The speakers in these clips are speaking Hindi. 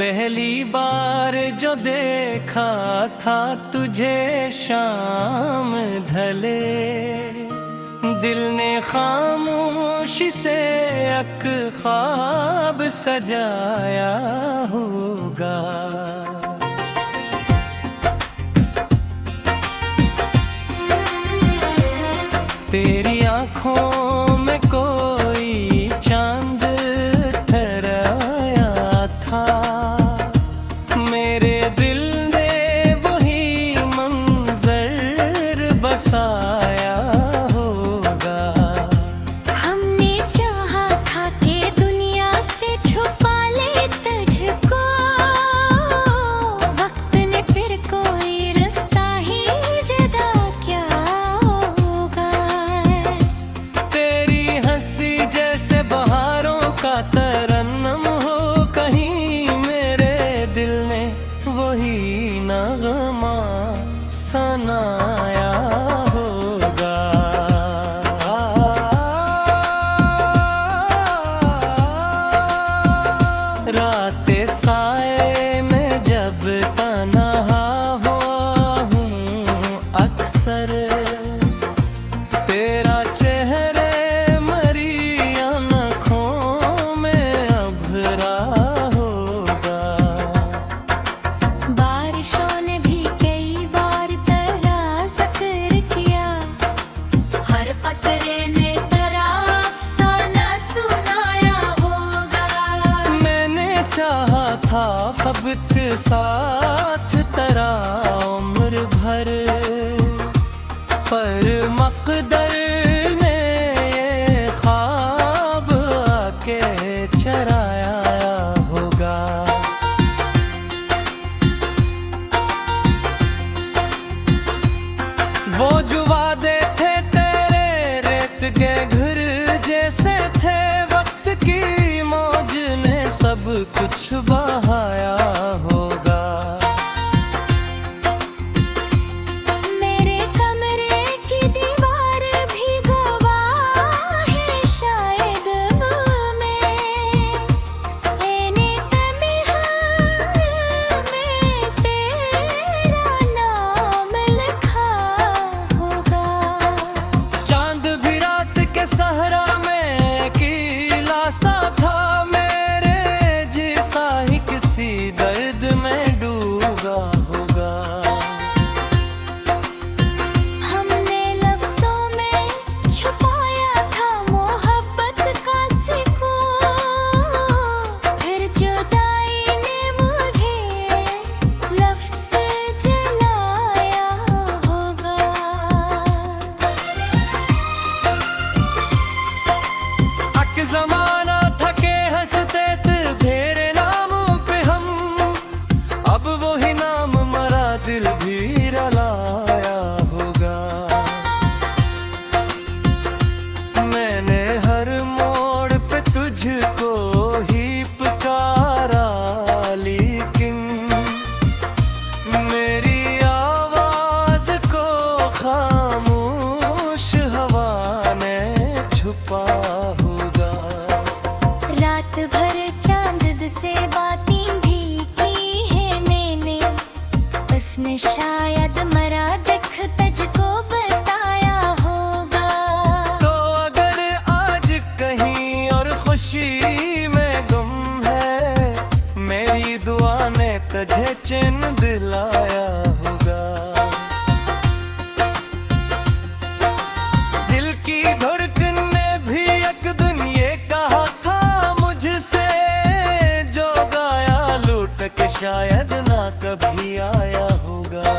पहली बार जो देखा था तुझे शाम ढले, दिल ने खामोशी से एक ख्वाब सजाया होगा। तेरी आँखों में कोई चांद ठहराया था, मेरे दिल ने वही मंजर बसाया होगा। हमने चाहा था कि दुनिया से छुपा ले तुझको, वक्त ने फिर कोई रास्ता ही जुदा क्या होगा। तेरी हंसी जैसे बहारों का तरन्नुम हो, कहीं मेरे दिल ने वही नगमा सुनाया होगा। रातें साए में जब तन्हा हुआ हूँ अक्सर, तेरा चेहरे मरी आँखों में अभरा होगा। बारिशों ने भी कई बार तेरा जिक्र किया, हर कतरे ने तेरा अफसाना सुनाया होगा। मैंने चाहा था फबत साथ तेरा उम्र भर, पर मकदर ने ये ख्वाब आके चराया होगा। वो जो वादे थे तेरे रेत के घर जैसे थे, वक्त की मौज ने सब कुछ बहाया होगा। मेरे कमरे की दीवार भी गवाह है शायद में, एने तन्हा में तेरा नाम लिखा होगा। चांद भी रात के सहरा में कीला सा था, मेरे जैसा ही किसी दर्द में डूबा होगा। हमने लफ्ज़ों में छुपाया था मोहब्बत का सुकून, फिर जुदाई ने मुझे लफ्ज़ जलाया होगा। अक जमाना था के हंसते थे तेरे नाम पे हम, अब वही नाम मरा दिल भी रलाया होगा। मैंने हर मोड़ पे तुझको ही पुकारा, लेकिन मेरी आवाज को खामोश हवा ने छुपा होगा। रात भर चांद से बातें भी की है मैंने, उसने शायद मरा देख तुझको बताया होगा। तो अगर आज कहीं और खुशी में गुम है, मेरी दुआ ने तुझे चैन दिलाया होगा। दिल की धड़कन ने भी एक दिन ये कहा था मुझसे, जो गाया लूट के शायद ना कभी आया होगा।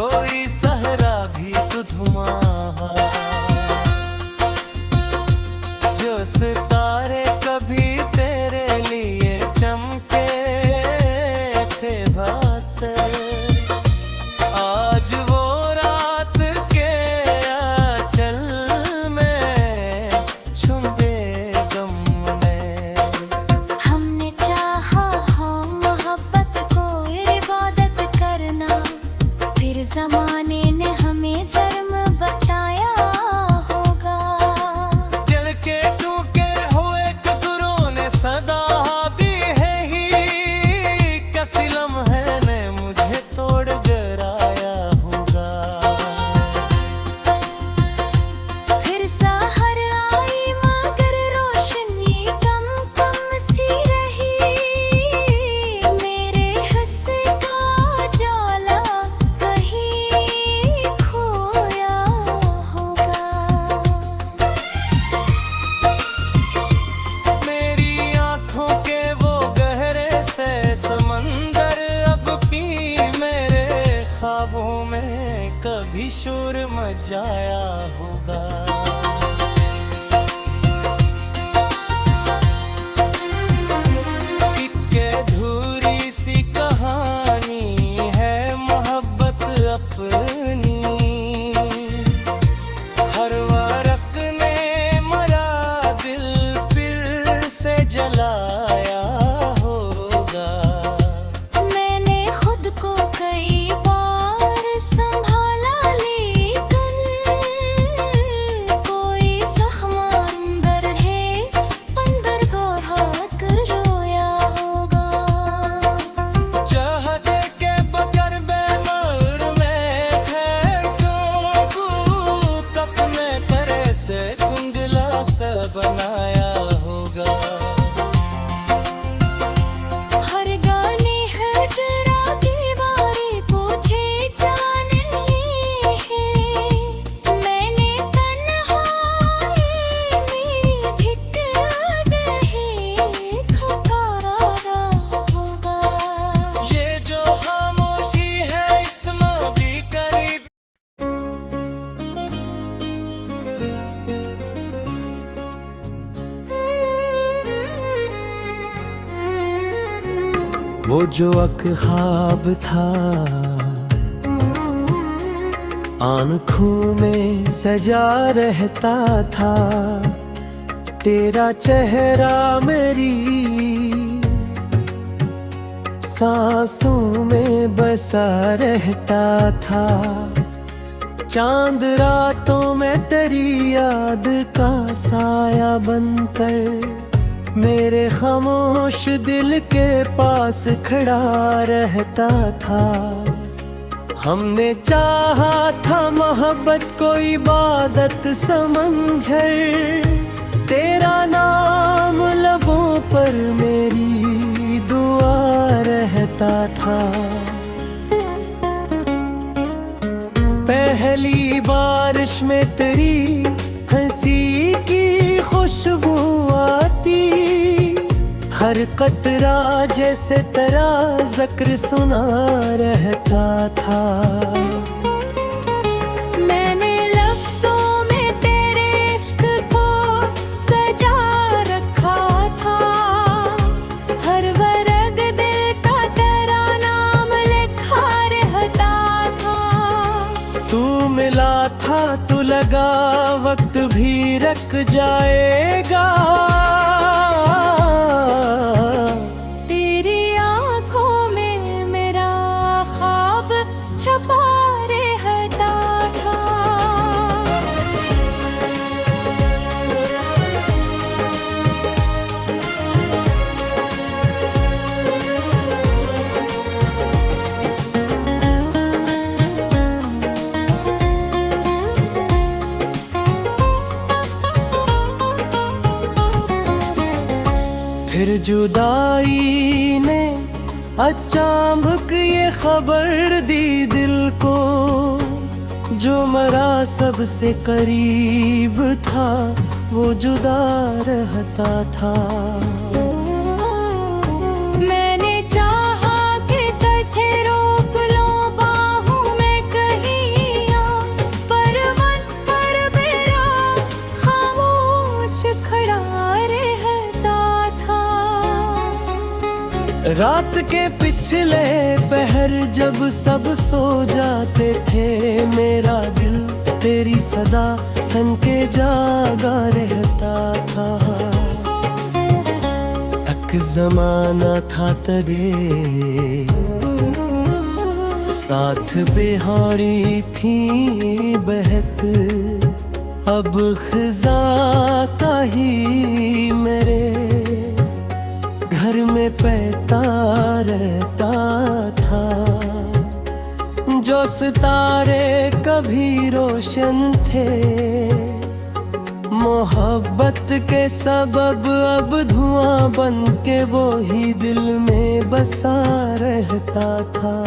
कोई सहरा भी धुआं, जो सितारे कभी तेरे लिए चमके थे बात, आज वो रात के आंचल में छुपे गम में। हमने चाहा हो मोहब्बत को इबादत करना, फिर जमाने ने हमें जन्म बताया होगा। दिल के टूटे हुए कदरों ने सदा दी है ही, कैसी लम्हे ने मुझे तोड़ गिराया होगा। फिर सहर आई मगर रोशनी कम कम सी रही, मेरे हिस्से का जाला कहीं खोया होगा। मेरी आंखों के वो गहरे से समंदर अब पी मेरे ख्वाबों में कभी शोर मचाया होगा। एक अधूरी सी कहानी है मोहब्बत अपनी, हर वरक ने मरा दिल फिर से जलाया होगा। मैंने खुद को कई बार संभाला, लेकिन कोई जख्म अंदर है, अंदर को हाथ रोया होगा। चाहते के बगैर बेमार में थे तो अपने तरह से कुंडला सा बनाया होगा। हर गाने है जरा की बारी पूछे जाने है, मैंने तन्हाई मेरी भिट गई ठुकरा होगा। ये जो खामोशी है इसमें भी करीब वो जो अक ख्वाब था आँखों में सजा रहता था, तेरा चेहरा मेरी सांसों में बसा रहता था। चांद रातों में तेरी याद का साया बनकर मेरे खामोश दिल के पास खड़ा रहता था। हमने चाहा था मोहब्बत को इबादत समझकर, तेरा नाम लबों पर मेरी दुआ रहता था। पहली बारिश में तेरी हंसी की खुशबू आती, हर कतरा जैसे तेरा जिक्र सुना रहता था। मैंने लफ्ज़ों में तेरे इश्क को सजा रखा था, हर वर्ग दिल का तेरा नाम लिखा रहता था। तू मिला था तू लगा वक्त भी रख जाएगा, तेरी आँखों में मेरा ख्वाब छपा रहता था। फिर जुदाई ने अचानक ये खबर दी दिल को, जो मरा सबसे करीब था वो जुदा रहता था। मैंने चाहा कि तुझे रोक लो बाहों में कहीं रात के पिछले पहर जब सब सो जाते थे, मेरा दिल तेरी सदा सन के जागा रहता था। एक जमाना था तेरे साथ बिहारी थी बहत, अब खिजा का ही मेरे घर में पैता रहता था। जो सितारे कभी रोशन थे, मोहब्बत के सबब अब धुआं बन के वो ही दिल में बसा रहता था।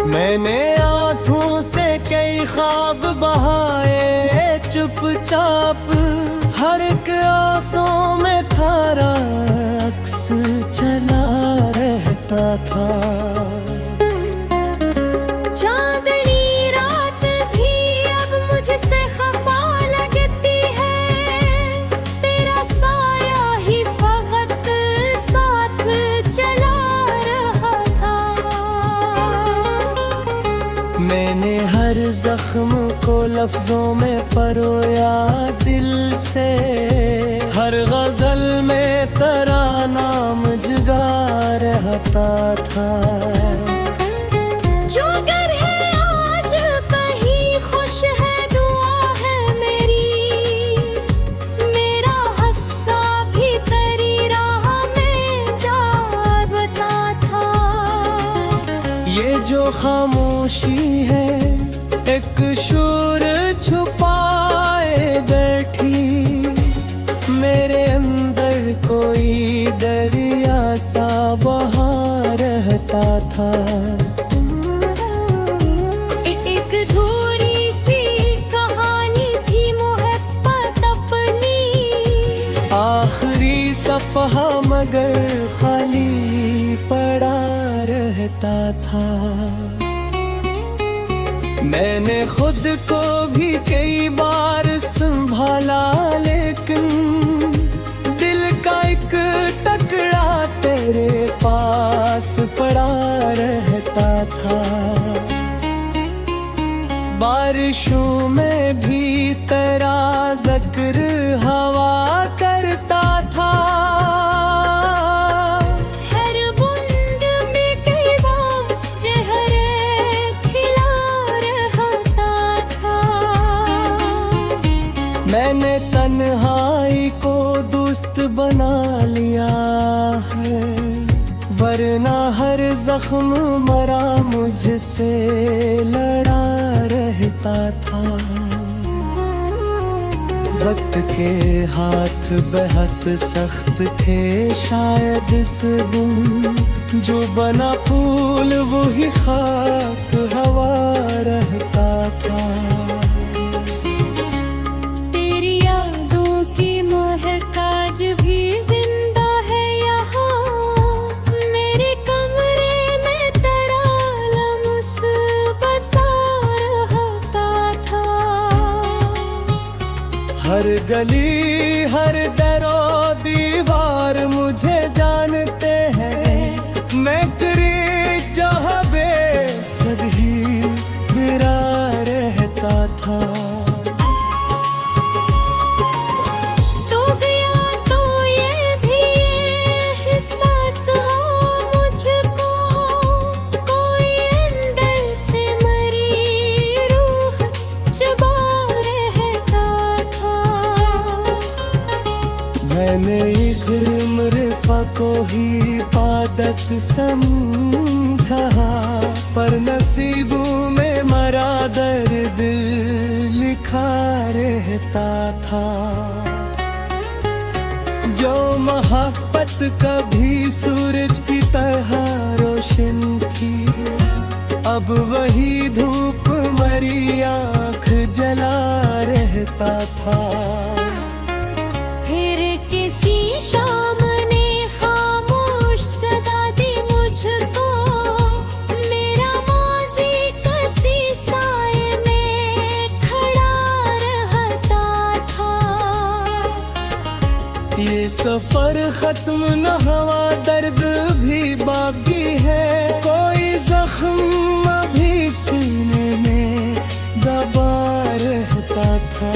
मैंने आँखों से कई ख्वाब बहाए चुपचाप, हर एक आंसू में थारा अक्स चला रहता था। चांदनी रात भी अब मुझसे खफा लगती है, तेरा साया ही फकत साथ चला रहा था। मैंने हर जख्म को लफ्जों में परोया दिल से, हर गजल में तेरा नाम जगा रहता था। जो घर है आज कहीं खुश है, दुआ है मेरी, मेरा हस्सा भी तेरी राह में जा बता था। ये जो खामोशी है एक शोर छुपाए बैठी, मेरे अंदर कोई दरिया सा बहा रहता था। एक अधूरी सी कहानी थी मोहब्बत अपनी, आखिरी सफहा मगर खाली पड़ा रहता था। मैंने खुद को भी कई बार संभाला, लेकिन दिल का एक टुकड़ा तेरे पास पड़ा रहता था। बारिशों में भी तेरा जिक्र हवा करता था। हर बूंद में कई बार चेहरे खिला रहता था। मैंने तन्हाई को दोस्त बना लिया है, वरना हर जख्म मरा मुझसे लड़ा रहता था। वक्त के हाथ बेहद सख्त थे शायद इस दिन, जो बना फूल वो ही खाक हवा रहता था। तेरी यादों की महक आज भी जिंदा है यहाँ, मेरे कमरे में तेरा लम्स बसा रहता था। हर गली हर दरो दीवार मुझे जानते हैं, मैं तेरी जहाँ बेसद ही मेरा रहता था। तो गया तो ये भी एहसास हो मुझको, कोई अंदर से मरी रूह चबा रहता था। मैंने एक रिफ़ा को ही इबादत समझा, पर नसीबों में मरा दर्द लिखा रहता था। जो मोहब्बत कभी सूरज की तरह रोशन थी, अब वही धूप मरी आँख जला रहता था। फिर किसी शाम ने खामोश सदा दी मुझको, मेरा माज़ी कसी साए में खड़ा रहता था। ये सफर खत्म न हुआ, दर्द भी बाकी है, कोई जख्म अभी सीने में दबा रहता था।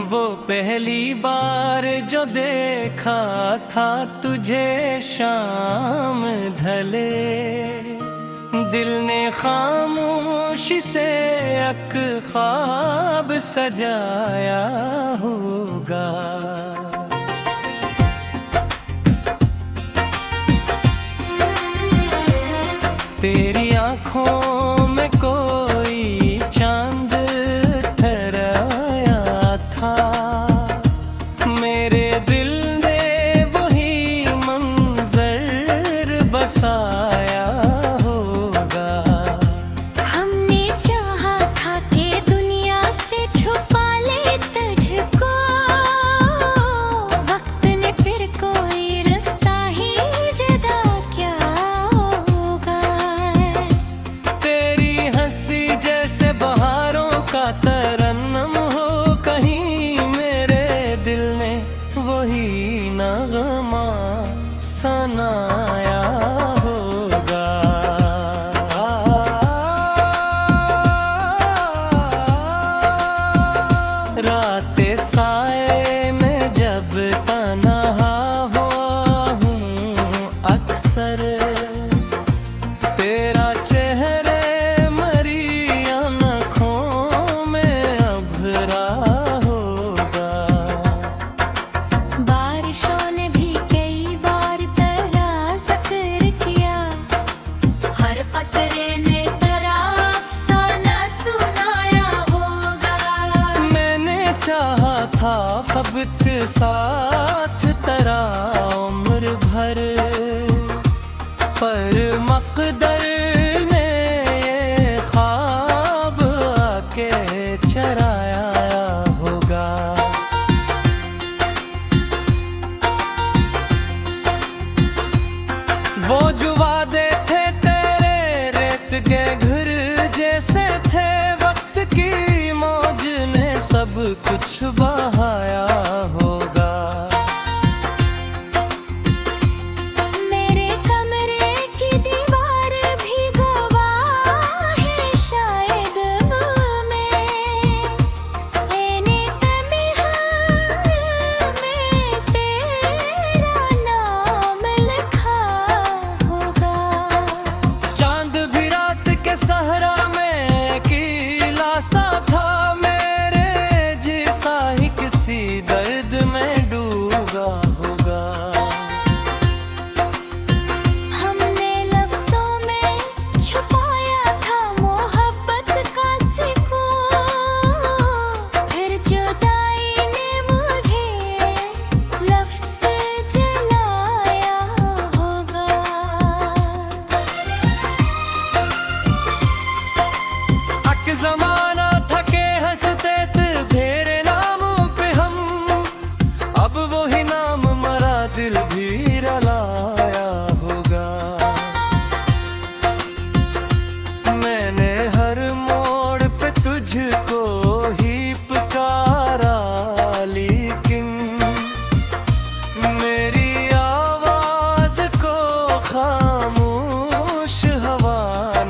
वो पहली बार जो देखा था तुझे शाम ढले, दिल ने खामोशी से एक ख्वाब सजाया होगा। तेरी आंखों में कोई चांद ठहराया था, मेरे दिल ने वही मंजर बसाया होगा। हमने चाहा था कि दुनिया से छुपा ले तुझको, वक्त ने फिर कोई रास्ता ही जुदा क्या होगा। तेरी हंसी जैसे बहारों का तरन्नुम हो, कहीं मेरे दिल ने वही नगमा सुनाया होगा। रातें साए में जब तन्हा हुआ हूँ अक्सर, तेरा चेहरे मरी आँखों में अभरा होगा। बारिशों ने भी कई बार तेरा जिक्र किया, हर कतरे ने तेरा अफसाना सुनाया होगा। मैंने चाहा था फबत साथ तेरा उम्र भर, पर मकदर ने ये ख्वाब आके चराया होगा। वो जो वादे थे तेरे रेत के घर जैसे थे, वक्त की मौज ने सब कुछ बहाया होगा। मेरे कमरे की दीवार भी गवाह है शायद में, एने तन्हा में तेरा नाम लिखा होगा। चांद भी रात के सहरा में कीला सा था, मेरे जैसा ही किसी दर्द में डूबा होगा। हमने लफ्ज़ों में छुपाया था मोहब्बत का सुकून, फिर जुदाई ने मुझे लफ्ज़ जलाया होगा। अक जमाना थके हंसते थे तेरे नामों पे हम, अब वही नाम मरा दिल भी रलाया होगा। मैंने हर मोड़ पे तुझको ही पुकारा, लेकिन मेरी आवाज को खामोश हवा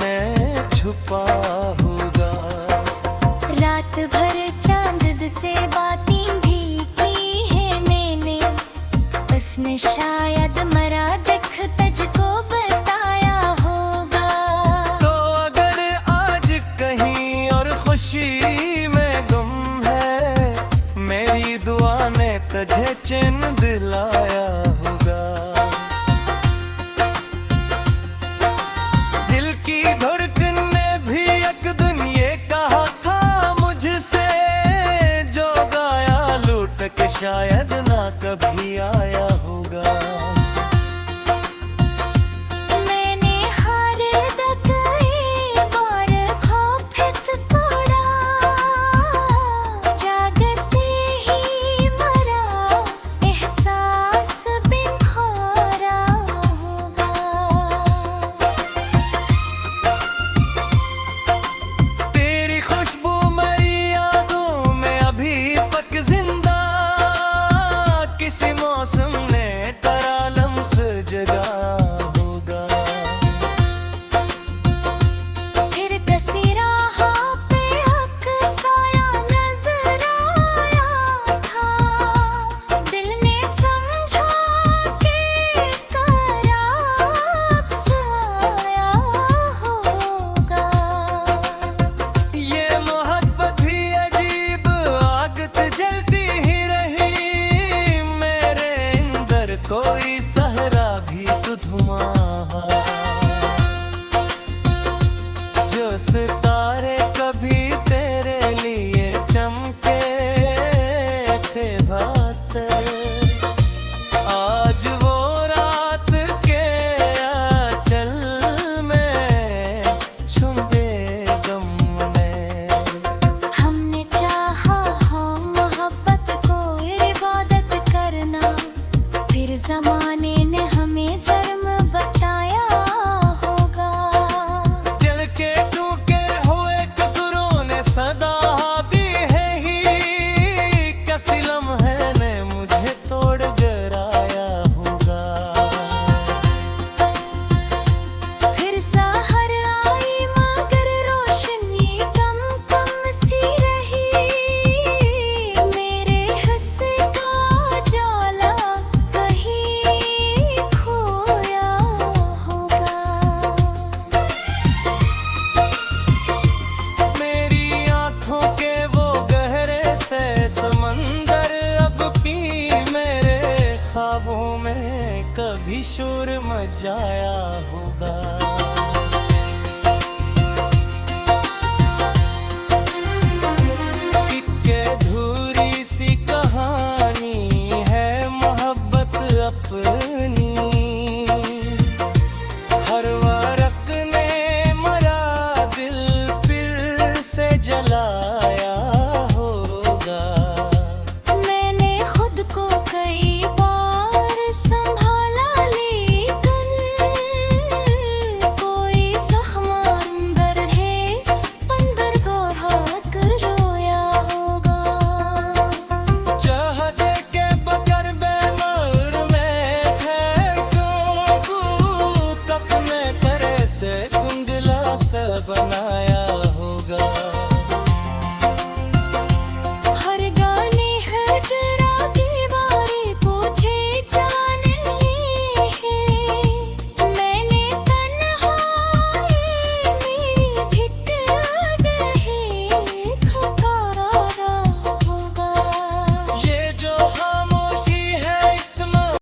ने छुपा होगा। रात भर चांद से बातें भी की है मैंने, उसने शायद मरा देख तुझको बताया होगा। तो अगर आज कहीं और खुशी में गुम है, मेरी दुआ ने तुझे चैन दिलाया होगा। दिल की धड़कन ने भी एक दिन ये कहा था मुझसे, जो गाया लूट के शायद ना कभी आया होगा। मैंने हर कई बार खौफित पड़ा, जागते ही शोर मचाया होगा।